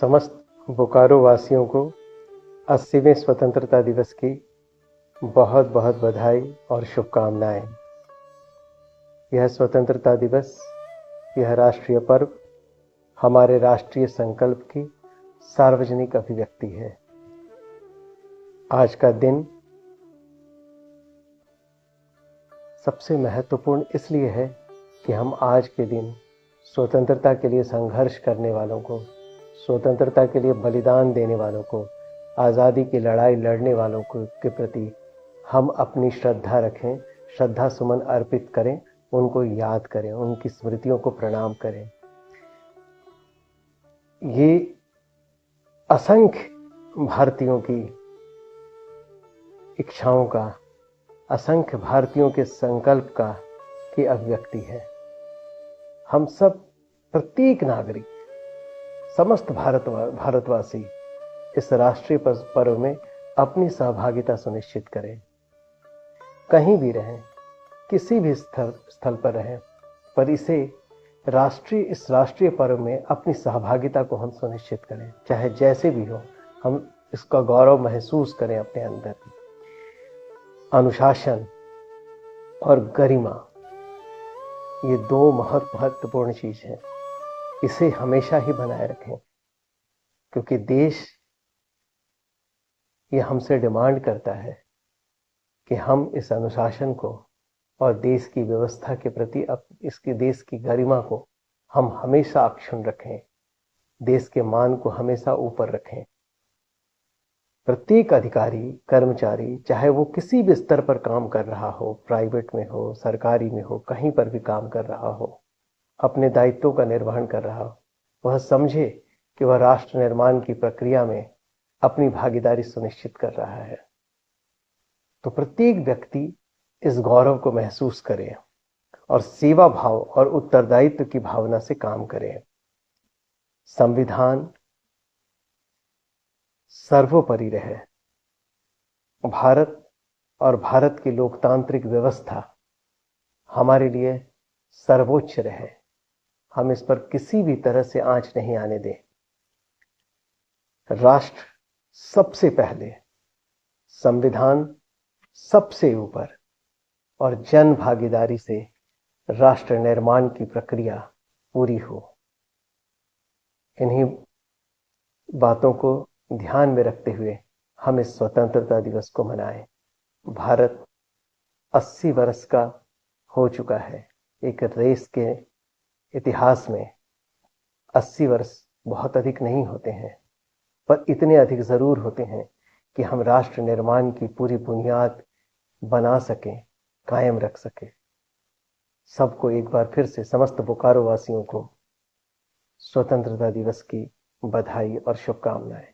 समस्त बोकारो वासियों को 80वें स्वतंत्रता दिवस की बहुत बहुत बधाई और शुभकामनाएं। यह स्वतंत्रता दिवस, यह राष्ट्रीय पर्व हमारे राष्ट्रीय संकल्प की सार्वजनिक अभिव्यक्ति है। आज का दिन सबसे महत्वपूर्ण इसलिए है कि हम आज के दिन स्वतंत्रता के लिए संघर्ष करने वालों को, स्वतंत्रता के लिए बलिदान देने वालों को, आज़ादी की लड़ाई लड़ने वालों को के प्रति हम अपनी श्रद्धा रखें, श्रद्धा सुमन अर्पित करें, उनको याद करें, उनकी स्मृतियों को प्रणाम करें। ये असंख्य भारतीयों की इच्छाओं का, असंख्य भारतीयों के संकल्प का की अभिव्यक्ति है। हम सब, प्रत्येक नागरिक, समस्त भारतवासी इस राष्ट्रीय पर्व में अपनी सहभागिता सुनिश्चित करें। कहीं भी रहें, किसी भी स्थल पर रहें, पर इस राष्ट्रीय पर्व में अपनी सहभागिता को हम सुनिश्चित करें। चाहे जैसे भी हो, हम इसका गौरव महसूस करें अपने अंदर। अनुशासन और गरिमा, ये दो महत्वपूर्ण चीज है। इसे हमेशा ही बनाए रखें, क्योंकि देश ये हमसे डिमांड करता है कि हम इस अनुशासन को और देश की व्यवस्था के प्रति इसके देश की गरिमा को हम हमेशा अक्षुण्ण रखें, देश के मान को हमेशा ऊपर रखें। प्रत्येक अधिकारी, कर्मचारी, चाहे वो किसी भी स्तर पर काम कर रहा हो, प्राइवेट में हो, सरकारी में हो, कहीं पर भी काम कर रहा हो, अपने दायित्वों का निर्वहन कर रहा हो, वह समझे कि वह राष्ट्र निर्माण की प्रक्रिया में अपनी भागीदारी सुनिश्चित कर रहा है। तो प्रत्येक व्यक्ति इस गौरव को महसूस करे और सेवा भाव और उत्तरदायित्व की भावना से काम करे। संविधान सर्वोपरि रहे। भारत और भारत की लोकतांत्रिक व्यवस्था हमारे लिए सर्वोच्च रहे। हम इस पर किसी भी तरह से आंच नहीं आने दें। राष्ट्र सबसे पहले, संविधान सबसे ऊपर, और जन भागीदारी से राष्ट्र निर्माण की प्रक्रिया पूरी हो। इन्हीं बातों को ध्यान में रखते हुए हम इस स्वतंत्रता दिवस को मनाएं। भारत 80 वर्ष का हो चुका है। एक देश के इतिहास में 80 वर्ष बहुत अधिक नहीं होते हैं, पर इतने अधिक जरूर होते हैं कि हम राष्ट्र निर्माण की पूरी बुनियाद बना सकें, कायम रख सकें। सबको एक बार फिर से, समस्त बोकारो वासियों को स्वतंत्रता दिवस की बधाई और शुभकामनाएं।